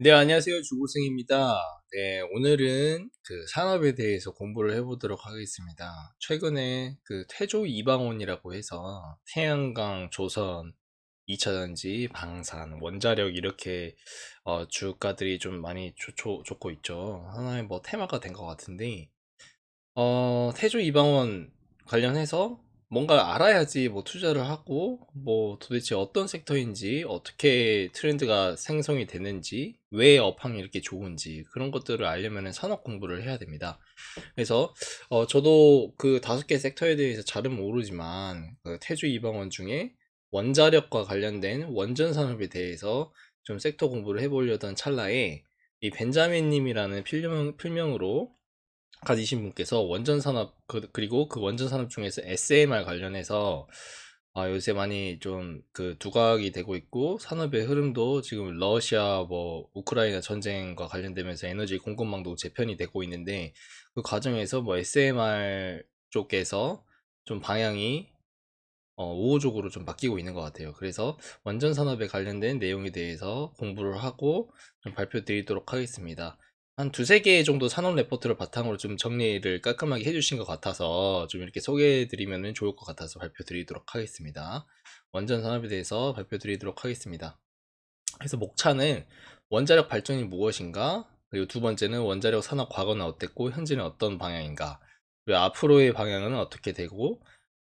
네, 안녕하세요. 주고승입니다. 네, 오늘은 그 산업에 대해서 공부를 해보도록 하겠습니다. 최근에 그 태조 이방원이라고 해서 태양광, 조선, 2차전지, 방산, 원자력 이렇게 주가들이 좀 많이 좋고 있죠. 하나의 뭐 테마가 된 것 같은데 태조 이방원 관련해서 뭔가 알아야지 뭐 투자를 하고 뭐 도대체 어떤 섹터인지 어떻게 트렌드가 생성이 되는지 왜 업황이 이렇게 좋은지 그런 것들을 알려면 산업 공부를 해야 됩니다. 그래서 저도 그 5개 섹터에 대해서 잘은 모르지만 그 태조 이방원 중에 원자력과 관련된 원전 산업에 대해서 좀 섹터 공부를 해보려던 찰나에 이 벤자민 님이라는 필명으로 가지신 분께서 원전 산업 그리고 그 원전 산업 중에서 SMR 관련해서 요새 많이 좀 그 두각이 되고 있고 산업의 흐름도 지금 러시아 뭐 우크라이나 전쟁과 관련되면서 에너지 공급망도 재편이 되고 있는데 그 과정에서 뭐 SMR 쪽에서 좀 방향이 우호적으로 좀 바뀌고 있는 것 같아요. 그래서 원전 산업에 관련된 내용에 대해서 공부를 하고 좀 발표 드리도록 하겠습니다. 한 두세 개 정도 산업 레포트를 바탕으로 좀 정리를 깔끔하게 해주신 것 같아서 좀 이렇게 소개해 드리면 좋을 것 같아서 발표 드리도록 하겠습니다. 원전 산업에 대해서 발표 드리도록 하겠습니다. 그래서 목차는 원자력 발전이 무엇인가? 그리고 두 번째는 원자력 산업 과거는 어땠고 현재는 어떤 방향인가? 그리고 앞으로의 방향은 어떻게 되고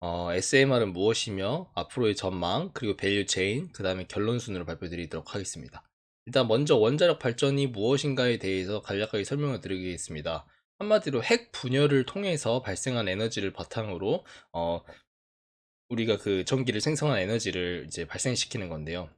SMR은 무엇이며 앞으로의 전망, 그리고 밸류 체인, 그 다음에 결론 순으로 발표드리도록 하겠습니다. 일단 먼저 원자력 발전이 무엇인가에 대해서 간략하게 설명을 드리겠습니다. 한마디로 핵 분열을 통해서 발생한 에너지를 바탕으로 우리가 그 전기를 생성한 에너지를 이제 발생시키는 건데요.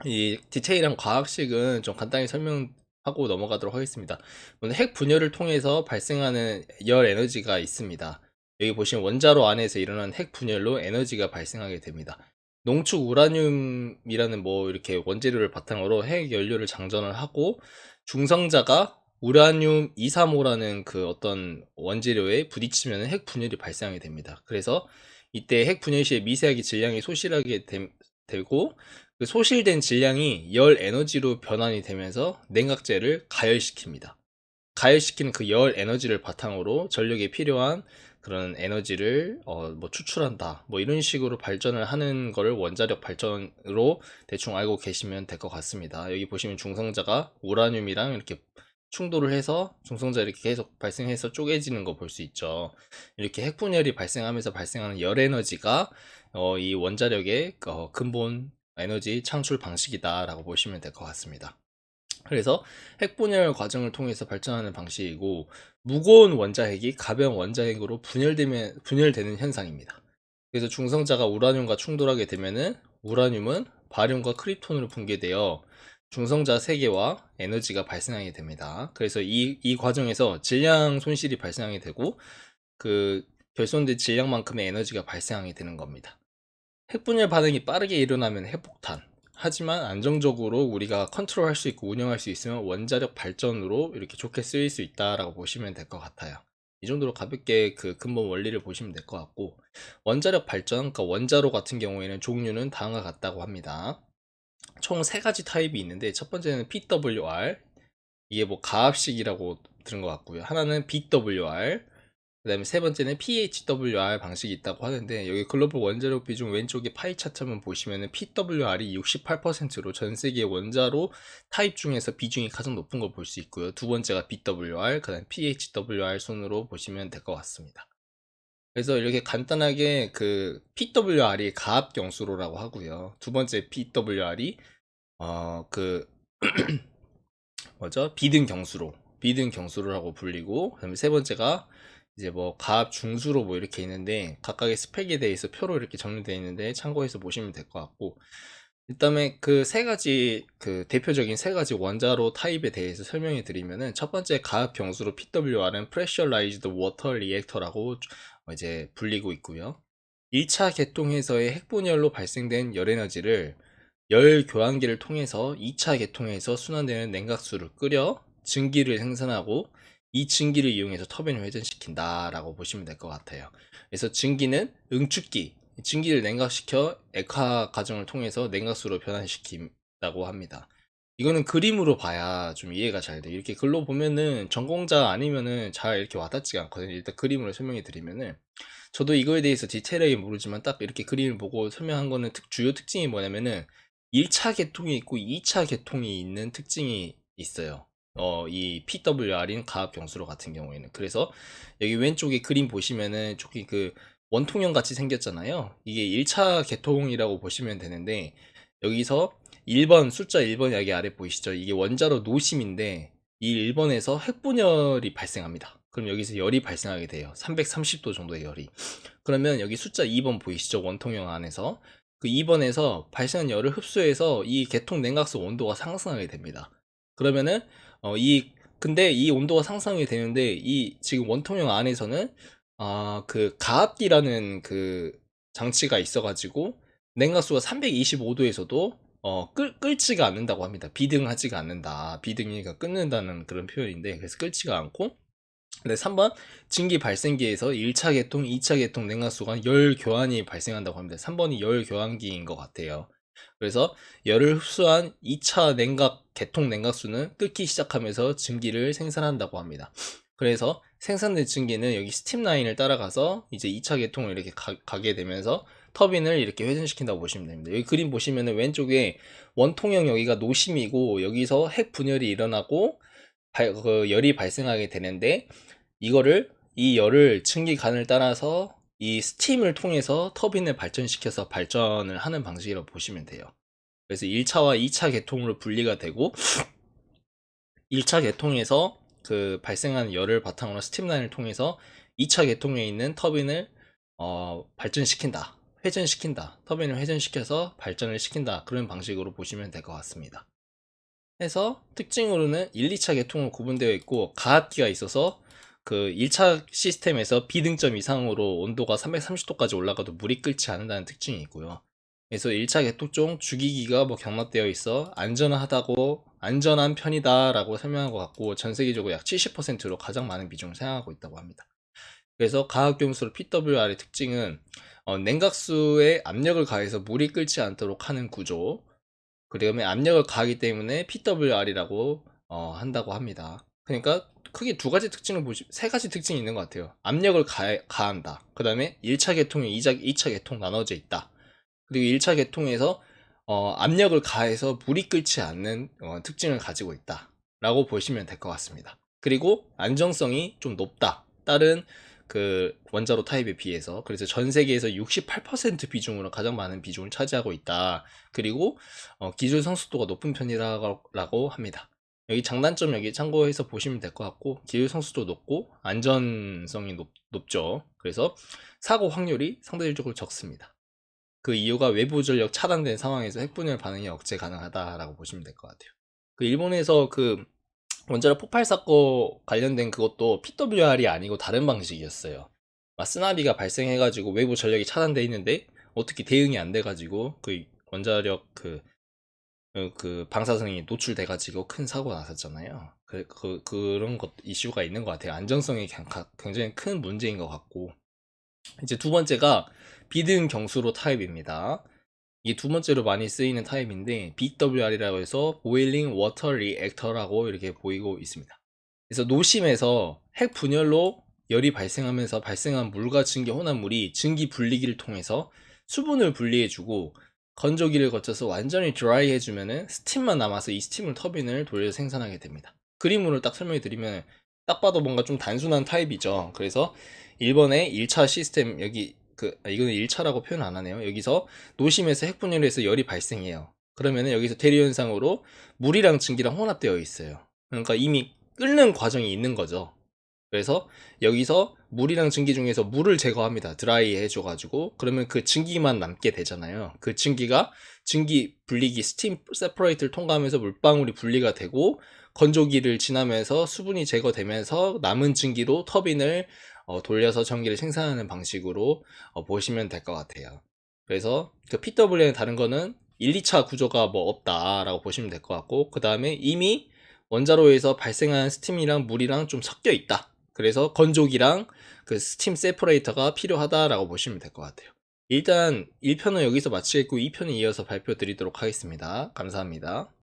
이 디테일한 과학식은 좀 간단히 설명하고 넘어가도록 하겠습니다. 오늘 핵 분열을 통해서 발생하는 열 에너지가 있습니다. 여기 보시면 원자로 안에서 일어난 핵 분열로 에너지가 발생하게 됩니다. 농축 우라늄이라는 뭐 이렇게 원재료를 바탕으로 핵 연료를 장전을 하고 중성자가 우라늄 235라는 그 어떤 원재료에 부딪히면 핵 분열이 발생하게 됩니다. 그래서 이때 핵 분열 시에 미세하게 질량이 소실하게 되고 그 소실된 질량이 열 에너지로 변환이 되면서 냉각제를 가열시킵니다. 가열시키는 그 열 에너지를 바탕으로 전력에 필요한 그런 에너지를 뭐 추출한다. 뭐 이런 식으로 발전을 하는 거를 원자력 발전으로 대충 알고 계시면 될 것 같습니다. 여기 보시면 중성자가 우라늄이랑 이렇게 충돌을 해서 중성자 이렇게 계속 발생해서 쪼개지는 거 볼 수 있죠. 이렇게 핵분열이 발생하면서 발생하는 열 에너지가 이 원자력의 근본 에너지 창출 방식이다라고 보시면 될 것 같습니다. 그래서 핵분열 과정을 통해서 발전하는 방식이고 무거운 원자핵이 가벼운 원자핵으로 분열되는 현상입니다. 그래서 중성자가 우라늄과 충돌하게 되면은 우라늄은 바륨과 크립톤으로 붕괴되어 중성자 3개와 에너지가 발생하게 됩니다. 그래서 이 과정에서 질량 손실이 발생하게 되고 그 결손된 질량만큼의 에너지가 발생하게 되는 겁니다. 핵분열 반응이 빠르게 일어나면 핵폭탄. 하지만 안정적으로 우리가 컨트롤할 수 있고 운영할 수 있으면 원자력 발전으로 이렇게 좋게 쓰일 수 있다라고 보시면 될 것 같아요. 이 정도로 가볍게 그 근본 원리를 보시면 될 것 같고 원자력 발전, 그러니까 원자로 같은 경우에는 종류는 다음과 같다고 합니다. 총 3가지 타입이 있는데 첫 번째는 PWR, 이게 뭐 가압식이라고 들은 것 같고요. 하나는 BWR, 그 다음에 세 번째는 PHWR 방식이 있다고 하는데 여기 글로벌 원자력 비중 왼쪽에 파이 차트 한번 보시면은 PWR이 68%로 전 세계 원자로 타입 중에서 비중이 가장 높은 걸 볼 수 있고요. 두 번째가 BWR, 그 다음에 PHWR 순으로 보시면 될 것 같습니다. 그래서 이렇게 간단하게 그 PWR이 가압 경수로라고 하고요. 두 번째 PWR이 그 뭐죠? 비등 경수로라고 불리고, 그다음에 세 번째가 이제 뭐 가압 중수로 뭐 이렇게 있는데 각각의 스펙에 대해서 표로 이렇게 정리되어 있는데 참고해서 보시면 될 것 같고, 그다음에 그 세 가지 그 대표적인 세 가지 원자로 타입에 대해서 설명해 드리면은 첫 번째 가압 경수로 PWR은 Pressurized Water Reactor라고 이제 불리고 있고요. 1차 개통에서의 핵분열로 발생된 열에너지를 열 교환기를 통해서 2차 개통에서 순환되는 냉각수를 끓여 증기를 생산하고 이 증기를 이용해서 터빈을 회전시킨다 라고 보시면 될 것 같아요. 그래서 증기는 응축기, 증기를 냉각시켜 액화 과정을 통해서 냉각수로 변환시킨다고 합니다. 이거는 그림으로 봐야 좀 이해가 잘 돼. 이렇게 글로 보면은 전공자 아니면은 잘 이렇게 와닿지가 않거든요. 일단 그림으로 설명해 드리면은, 저도 이거에 대해서 디테일하게 모르지만 딱 이렇게 그림을 보고 설명한 거는 주요 특징이 뭐냐면은 1차 계통이 있고 2차 계통이 있는 특징이 있어요. 이 PWR인 가압 경수로 같은 경우에는. 그래서 여기 왼쪽에 그림 보시면은 저기 그 원통형 같이 생겼잖아요. 이게 1차 계통이라고 보시면 되는데, 여기서 1번, 숫자 1번 여기 아래 보이시죠? 이게 원자로 노심인데 이 1번에서 핵분열이 발생합니다. 그럼 여기서 열이 발생하게 돼요. 330도 정도의 열이. 그러면 여기 숫자 2번 보이시죠? 원통형 안에서. 그 2번에서 발생한 열을 흡수해서 이 계통 냉각수 온도가 상승하게 됩니다. 그러면은 근데 이 온도가 상승하게 되는데 이 지금 원통형 안에서는 그 가압기라는 그 장치가 있어가지고 냉각수가 325도에서도 끓지가 않는다고 합니다. 비등하지가 않는다. 비등이니까 끓는다는 그런 표현인데, 그래서 끓지가 않고. 근데 3번 증기 발생기에서 1차 계통, 2차 계통 냉각수가 열 교환이 발생한다고 합니다. 3번이 열 교환기인 것 같아요. 그래서 열을 흡수한 2차 계통 냉각수는 끓기 시작하면서 증기를 생산한다고 합니다. 그래서 생산된 증기는 여기 스팀 라인을 따라가서 이제 2차 계통을 이렇게 가게 되면서 터빈을 이렇게 회전시킨다고 보시면 됩니다. 여기 그림 보시면은 왼쪽에 원통형 여기가 노심이고 여기서 핵 분열이 일어나고 열이 발생하게 되는데, 이 열을 증기관을 따라서 이 스팀을 통해서 터빈을 발전시켜서 발전을 하는 방식이라고 보시면 돼요. 그래서 1차와 2차 계통으로 분리가 되고, 1차 계통에서 그 발생한 열을 바탕으로 스팀라인을 통해서 2차 계통에 있는 터빈을 발전시킨다. 회전시킨다. 터빈을 회전시켜서 발전을 시킨다. 그런 방식으로 보시면 될 것 같습니다. 해서 특징으로는 1, 2차 계통으로 구분되어 있고 가압기가 있어서 그 1차 시스템에서 비등점 이상으로 온도가 330도까지 올라가도 물이 끓지 않는다는 특징이 있고요. 그래서 1차 계통 중 주기기가 뭐 경납되어 있어 안전한 편이다 라고 설명한 것 같고, 전 세계적으로 약 70%로 가장 많은 비중을 사용하고 있다고 합니다. 그래서 가압경수로 PWR의 특징은 냉각수에 압력을 가해서 물이 끓지 않도록 하는 구조, 그다음에 압력을 가하기 때문에 PWR이라고 한다고 합니다. 그러니까 크게 세 가지 특징이 있는 것 같아요. 압력을 가한다. 그 다음에 1차 계통이 2차 계통 나눠져 있다. 그리고 1차 계통에서 압력을 가해서 물이 끓지 않는 특징을 가지고 있다 라고 보시면 될 것 같습니다. 그리고 안정성이 좀 높다, 다른 그 원자로 타입에 비해서. 그래서 전 세계에서 68% 비중으로 가장 많은 비중을 차지하고 있다. 그리고 기술 성숙도가 높은 편이라고 합니다. 여기 장단점 여기 참고해서 보시면 될 것 같고, 기술 성숙도 높고 안전성이 높죠. 그래서 사고 확률이 상대적으로 적습니다. 그 이유가 외부 전력 차단된 상황에서 핵분열 반응이 억제 가능하다라고 보시면 될 것 같아요. 그 일본에서 그 원자력 폭발 사건 관련된 그것도 PWR이 아니고 다른 방식이었어요. 쓰나미가 발생해가지고 외부 전력이 차단돼 있는데 어떻게 대응이 안 돼가지고 그 원자력 그 방사성이 노출돼가지고 큰 사고가 났었잖아요. 그런 것 이슈가 있는 것 같아요. 안전성이 굉장히 큰 문제인 것 같고. 이제 두 번째가 비등 경수로 타입입니다. 이게 두 번째로 많이 쓰이는 타입인데 BWR이라고 해서 Boiling Water Reactor라고 이렇게 보이고 있습니다. 그래서 노심에서 핵 분열로 열이 발생하면서 발생한 물과 증기 혼합물이 증기 분리기를 통해서 수분을 분리해주고 건조기를 거쳐서 완전히 드라이 해주면은 스팀만 남아서 이 스팀을 터빈을 돌려 생산하게 됩니다. 그림으로 딱 설명해 드리면 딱 봐도 뭔가 좀 단순한 타입이죠. 그래서 일본의 1차 시스템 여기 이거는 1차라고 표현 안 하네요. 여기서 노심에서 핵분열을 해서 열이 발생해요. 그러면은 여기서 대리 현상으로 물이랑 증기랑 혼합되어 있어요. 그러니까 이미 끓는 과정이 있는 거죠. 그래서 여기서 물이랑 증기 중에서 물을 제거합니다. 드라이 해줘가지고. 그러면 그 증기만 남게 되잖아요. 그 증기가 증기 분리기 스팀 세퍼레이트를 통과하면서 물방울이 분리가 되고 건조기를 지나면서 수분이 제거되면서 남은 증기로 터빈을 돌려서 전기를 생산하는 방식으로 보시면 될 것 같아요. 그래서 그 PWR의 다른 거는 1, 2차 구조가 뭐 없다라고 보시면 될 것 같고, 그 다음에 이미 원자로에서 발생한 스팀이랑 물이랑 좀 섞여 있다. 그래서 건조기랑 그 스팀 세퍼레이터가 필요하다라고 보시면 될 것 같아요. 일단 1편은 여기서 마치겠고 2편에 이어서 발표 드리도록 하겠습니다. 감사합니다.